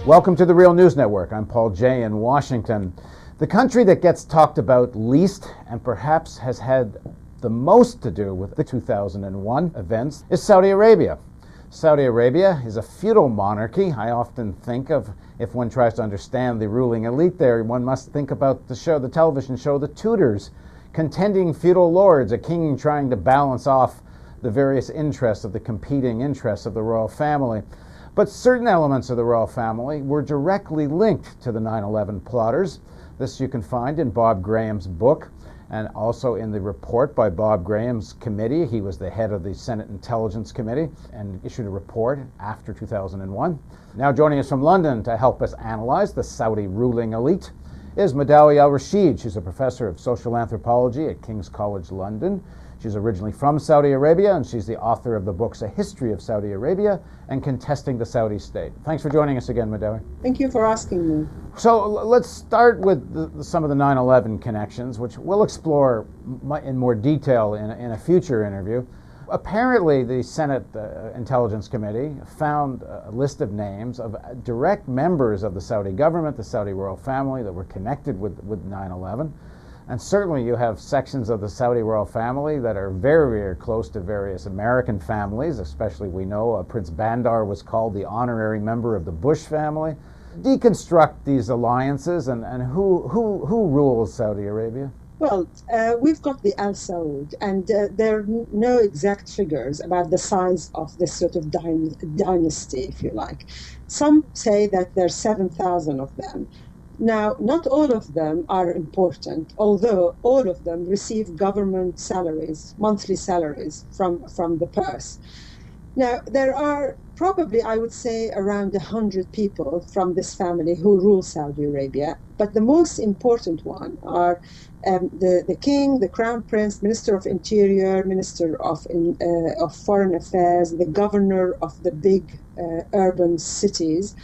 Welcome to the Real News Network. I'm Paul Jay in Washington. The country that gets talked about least and perhaps has had the most to do with the 2001 events is Saudi Arabia. Saudi Arabia is a feudal monarchy. I often think of, if one tries to understand the ruling elite there, one must think about the television show The Tudors, contending feudal lords, a king trying to balance off the various interests of the competing interests of the royal family. But certain elements of the royal family were directly linked to the 9/11 plotters. This you can find in Bob Graham's book and also in the report by Bob Graham's committee. He was the head of the Senate Intelligence Committee and issued a report after 2001. Now joining us from London to help us analyze the Saudi ruling elite is Madawi Al-Rashid. She's a professor of social anthropology at King's College London. She's originally from Saudi Arabia, and she's the author of the books A History of Saudi Arabia and Contesting the Saudi State. Thanks for joining us again, Madawi. Thank you for asking me. So let's start with some of the 9/11 connections, which we'll explore in more detail in a future interview. Apparently, the Senate Intelligence Committee found a list of names of direct members of the Saudi government, the Saudi royal family, that were connected with 9/11. And certainly you have sections of the Saudi royal family that are very, very close to various American families, especially we know Prince Bandar was called the honorary member of the Bush family. Deconstruct these alliances and who rules Saudi Arabia? Well, we've got the Al Saud, and there are no exact figures about the size of this sort of dynasty, if you like. Some say that there are 7,000 of them. Now, not all of them are important, although all of them receive government salaries, monthly salaries from the purse. Now, there are probably, I would say, around 100 people from this family who rule Saudi Arabia, but the most important one are the king, the crown prince, minister of interior, minister of foreign affairs, the governor of the big urban cities,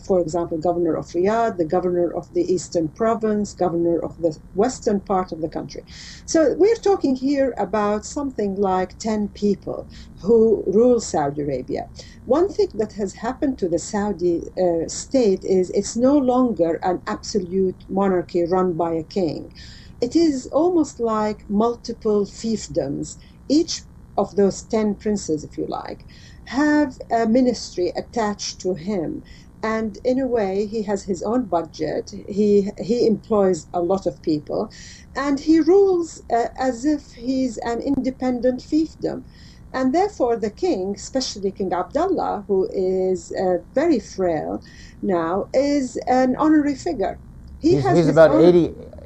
for example, governor of Riyadh, the governor of the eastern province, governor of the western part of the country. So we're talking here about something like 10 people who rule Saudi Arabia. One thing that has happened to the Saudi state is it's no longer an absolute monarchy run by a king. It is almost like multiple fiefdoms. Each of those 10 princes, if you like, have a ministry attached to him. And in a way, he has his own budget. He employs a lot of people. And he rules as if he's an independent fiefdom. And therefore, the king, especially King Abdullah, who is very frail now, is an honorary figure. He's about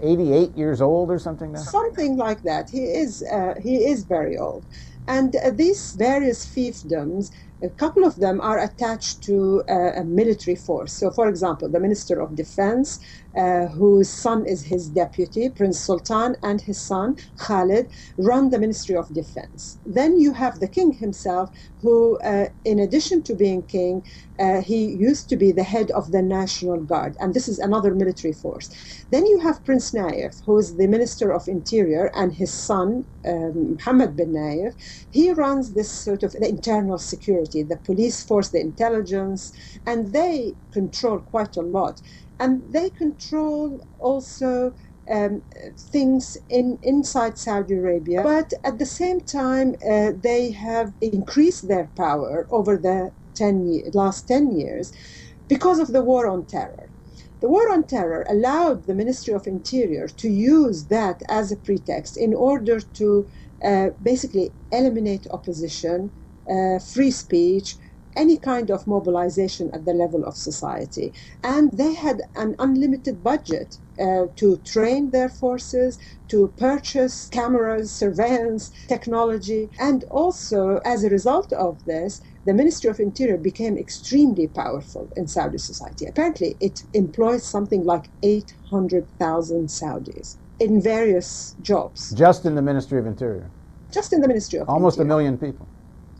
88 years old or something now? Something like that. He is very old. And these various fiefdoms, a couple of them are attached to a military force. So, for example, the Minister of Defense, whose son is his deputy, Prince Sultan, and his son, Khalid, run the Ministry of Defense. Then you have the king himself, who, in addition to being king, he used to be the head of the National Guard, and this is another military force. Then you have Prince Nayef, who is the Minister of Interior, and his son, Mohammed bin Nayef. He runs this sort of the internal security, the police force, the intelligence, and they control quite a lot. And they control also things inside Saudi Arabia. But at the same time, they have increased their power over the last 10 years because of the war on terror. The war on terror allowed the Ministry of Interior to use that as a pretext in order to basically eliminate opposition, free speech, any kind of mobilization at the level of society. And they had an unlimited budget to train their forces, to purchase cameras, surveillance, technology. And also, as a result of this, the Ministry of Interior became extremely powerful in Saudi society. Apparently, it employs something like 800,000 Saudis in various jobs. Just in the Ministry of Interior? Just in the Ministry of Almost Interior. 1 million people.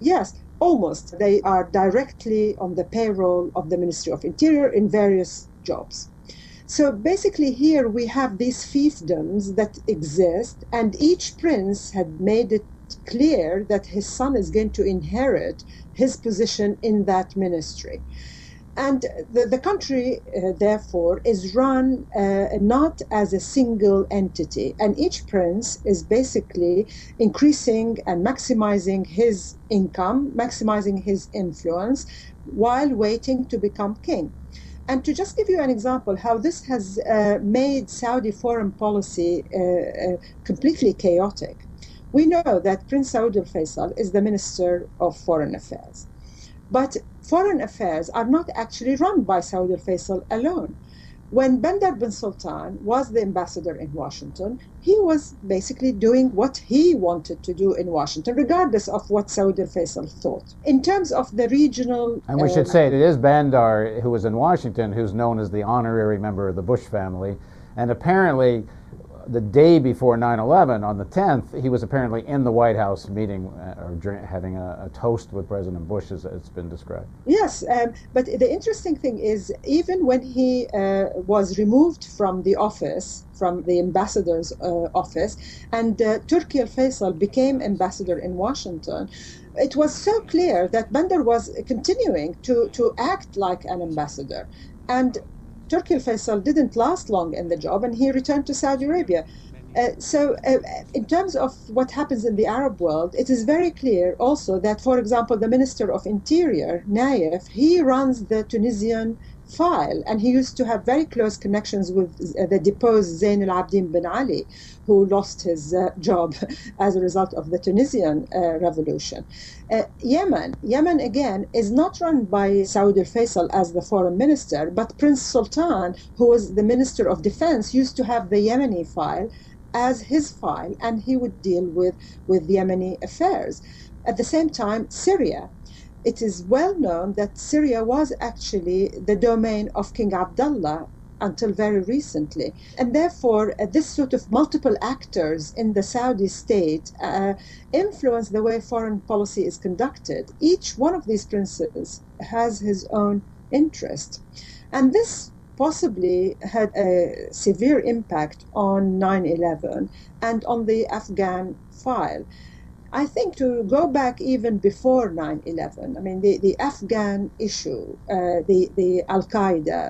Yes. Almost. They are directly on the payroll of the Ministry of Interior in various jobs. So basically here we have these fiefdoms that exist, and each prince had made it clear that his son is going to inherit his position in that ministry. And the country, therefore, is run not as a single entity. And each prince is basically increasing and maximizing his income, maximizing his influence, while waiting to become king. And to just give you an example, how this has made Saudi foreign policy completely chaotic. We know that Prince Saud al Faisal is the Minister of Foreign Affairs. But foreign affairs are not actually run by Saud al Faisal alone. When Bandar bin Sultan was the ambassador in Washington, he was basically doing what he wanted to do in Washington, regardless of what Saud al Faisal thought. In terms of the regional. And we should say it is Bandar, who was in Washington, who's known as the honorary member of the Bush family. And apparently, the day before 9/11, on the 10th, he was apparently in the White House meeting or having a toast with President Bush, as it's been described. Yes, but the interesting thing is, even when he was removed from the office, from the ambassador's office, and Turki al-Faisal became ambassador in Washington, it was so clear that Bandar was continuing to act like an ambassador. And Turki al-Faisal didn't last long in the job, and he returned to Saudi Arabia. So in terms of what happens in the Arab world, it is very clear also that, for example, the Minister of Interior, Naif, he runs the Tunisian file, and he used to have very close connections with the deposed Zain al-Abidin bin Ali, who lost his job as a result of the Tunisian revolution. Yemen again is not run by Saud al-Faisal as the foreign minister, but Prince Sultan, who was the Minister of Defense, used to have the Yemeni file as his file, and he would deal with Yemeni affairs. At the same time, Syria. It is well known that Syria was actually the domain of King Abdullah until very recently. And therefore, this sort of multiple actors in the Saudi state influence the way foreign policy is conducted. Each one of these princes has his own interest. And this possibly had a severe impact on 9/11 and on the Afghan file. I think to go back even before 9/11, I mean, the Afghan issue, the Al-Qaeda,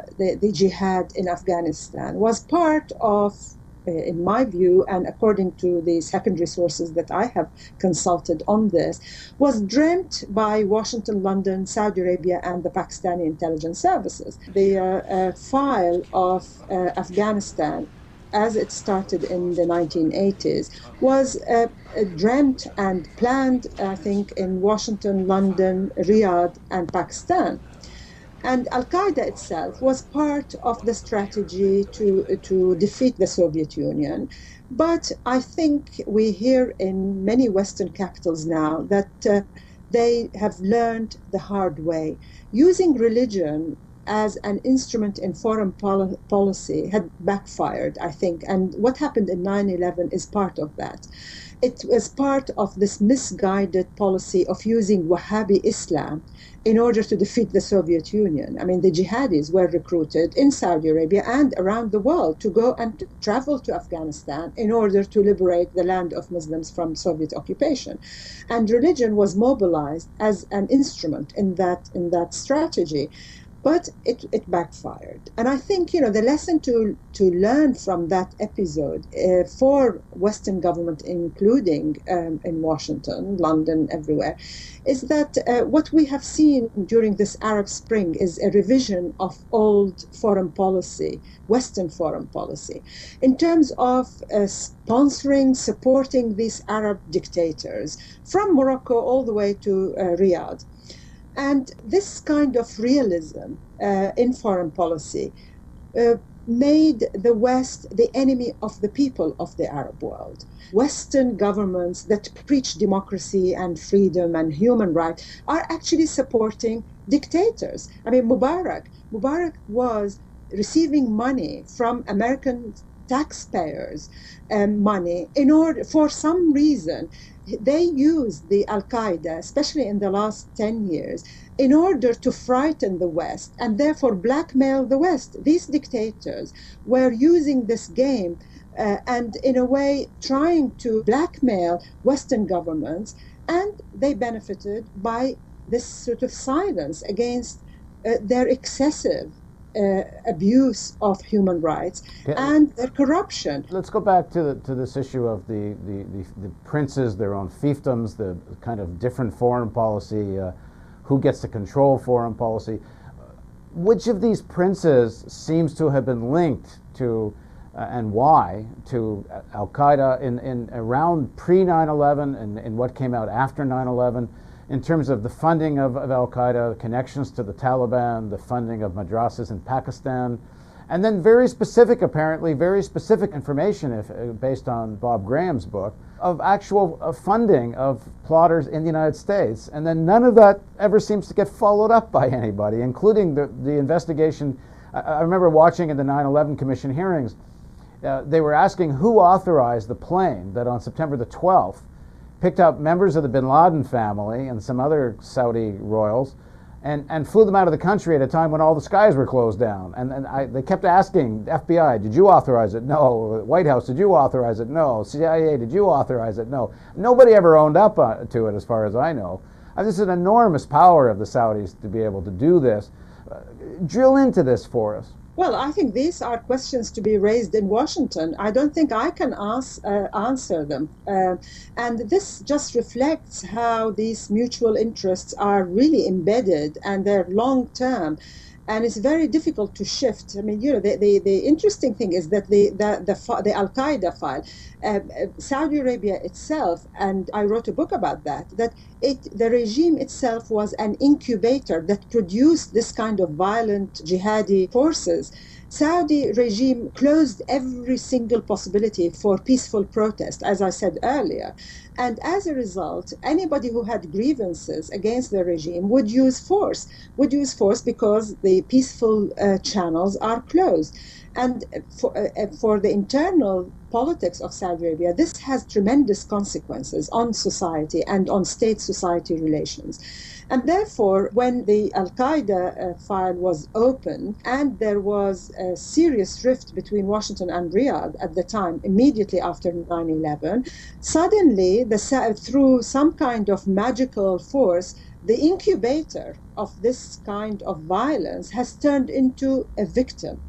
the jihad in Afghanistan was part of, in my view, and according to the secondary sources that I have consulted on this, was dreamt by Washington, London, Saudi Arabia, and the Pakistani intelligence services. The file of Afghanistan, as it started in the 1980s, was dreamt and planned, I think, in Washington, London, Riyadh, and Pakistan. And Al-Qaeda itself was part of the strategy to defeat the Soviet Union. But I think we hear in many Western capitals now that they have learned the hard way. Using religion as an instrument in foreign policy had backfired, I think. And what happened in 9/11 is part of that. It was part of this misguided policy of using Wahhabi Islam in order to defeat the Soviet Union. I mean, the jihadis were recruited in Saudi Arabia and around the world to go and travel to Afghanistan in order to liberate the land of Muslims from Soviet occupation. And religion was mobilized as an instrument in that strategy. But it backfired. And I think, the lesson to learn from that episode for Western government, including in Washington, London, everywhere, is that what we have seen during this Arab Spring is a revision of old foreign policy, Western foreign policy, in terms of sponsoring, supporting these Arab dictators from Morocco all the way to Riyadh. And this kind of realism in foreign policy made the West the enemy of the people of the Arab world. Western governments that preach democracy and freedom and human rights are actually supporting dictators. I mean, Mubarak was receiving money from American taxpayers, money, in order, for some reason, they used the Al-Qaeda, especially in the last 10 years, in order to frighten the West and therefore blackmail the West. These dictators were using this game and in a way trying to blackmail Western governments, and they benefited by this sort of silence against their excessive abuse of human rights and their corruption. Let's go back to this issue of the princes, their own fiefdoms, the kind of different foreign policy, who gets to control foreign policy. Which of these princes seems to have been linked to, and why, to Al-Qaeda in around pre-9/11 and in what came out after 9/11, in terms of the funding of Al-Qaeda, connections to the Taliban, the funding of madrasas in Pakistan, and then very specific, apparently, very specific information, based on Bob Graham's book, of actual funding of plotters in the United States. And then none of that ever seems to get followed up by anybody, including the investigation. I remember watching in the 9/11 Commission hearings, they were asking who authorized the plane that on September the 12th picked up members of the bin Laden family and some other Saudi royals and flew them out of the country at a time when all the skies were closed down. They kept asking FBI, did you authorize it? No. White House, did you authorize it? No. CIA, did you authorize it? No. Nobody ever owned up to it, as far as I know. This is an enormous power of the Saudis to be able to do this. Drill into this for us. Well, I think these are questions to be raised in Washington. I don't think I can answer them. And this just reflects how these mutual interests are really embedded and they're long term. And it's very difficult to shift. I mean, the interesting thing is that the Al-Qaeda file, Saudi Arabia itself, and I wrote a book about that, the regime itself was an incubator that produced this kind of violent jihadi forces. Saudi regime closed every single possibility for peaceful protest, as I said earlier. And as a result, anybody who had grievances against the regime would use force because the peaceful channels are closed. And for the internal politics of Saudi Arabia, this has tremendous consequences on society and on state-society relations. And therefore, when the Al-Qaeda file was opened and there was a serious rift between Washington and Riyadh at the time, immediately after 9/11, suddenly, through some kind of magical force, the incubator of this kind of violence has turned into a victim.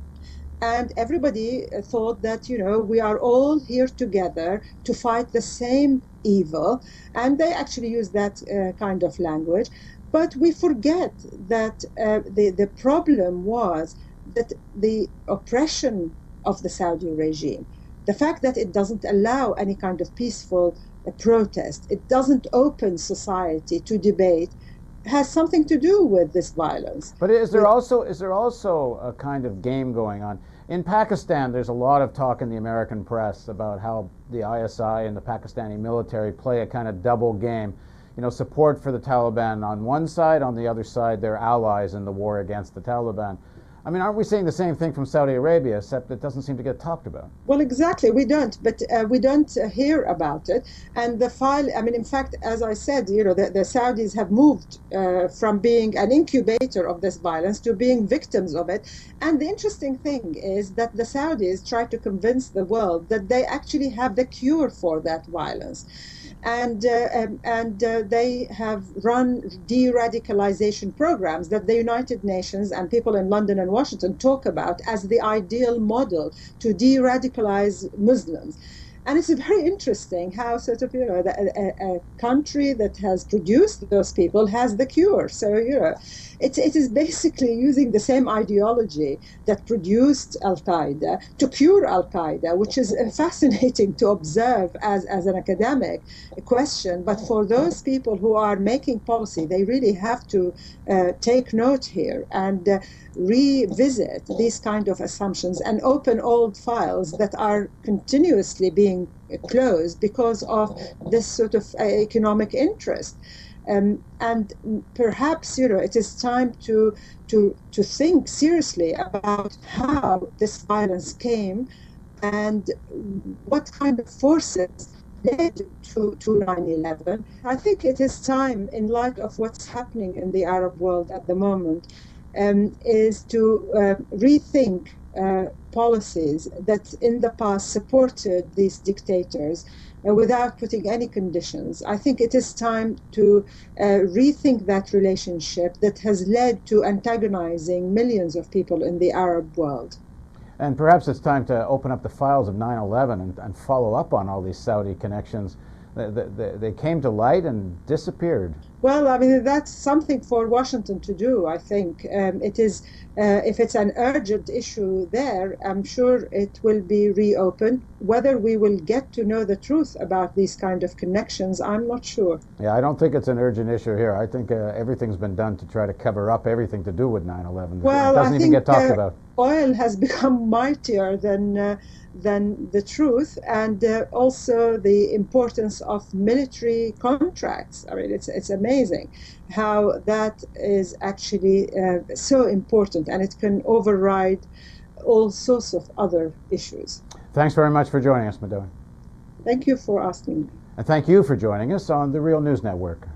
And everybody thought that, we are all here together to fight the same evil. And they actually use that kind of language. But we forget that the problem was that the oppression of the Saudi regime, the fact that it doesn't allow any kind of peaceful protest, it doesn't open society to debate, has something to do with this violence. But is there also a kind of game going on? In Pakistan, there's a lot of talk in the American press about how the ISI and the Pakistani military play a kind of double game. Support for the Taliban on one side, on the other side, their allies in the war against the Taliban. I mean, aren't we saying the same thing from Saudi Arabia, except it doesn't seem to get talked about? Well, exactly. We don't, but we don't hear about it. And the file, I mean, in fact, as I said, the Saudis have moved from being an incubator of this violence to being victims of it. And the interesting thing is that the Saudis try to convince the world that they actually have the cure for that violence. And they have run de-radicalization programs that the United Nations and people in London and Washington talk about as the ideal model to de-radicalize Muslims. And it's very interesting how sort of, a country that has produced those people has the cure. So, it is basically using the same ideology that produced Al-Qaeda to cure Al-Qaeda, which is fascinating to observe as an academic question. But for those people who are making policy, they really have to take note here and revisit these kind of assumptions and open old files that are continuously being closed because of this sort of economic interest. And perhaps, it is time to think seriously about how this violence came and what kind of forces led to 9/11. I think it is time, in light of what's happening in the Arab world at the moment, is to rethink policies that in the past supported these dictators without putting any conditions. I think it is time to rethink that relationship that has led to antagonizing millions of people in the Arab world. And perhaps it's time to open up the files of 9/11 and follow up on all these Saudi connections. They came to light and disappeared. Well, I mean, that's something for Washington to do, I think. It is, if it's an urgent issue there, I'm sure it will be reopened. Whether we will get to know the truth about these kind of connections, I'm not sure. Yeah, I don't think it's an urgent issue here. I think everything's been done to try to cover up everything to do with 9/11. Well, it doesn't even get talked about. Oil has become mightier than the truth, and also the importance of military contracts. I mean, it's amazing how that is actually so important, and it can override all sorts of other issues. Thanks very much for joining us, Madawi. Thank you for asking me. And thank you for joining us on the Real News Network.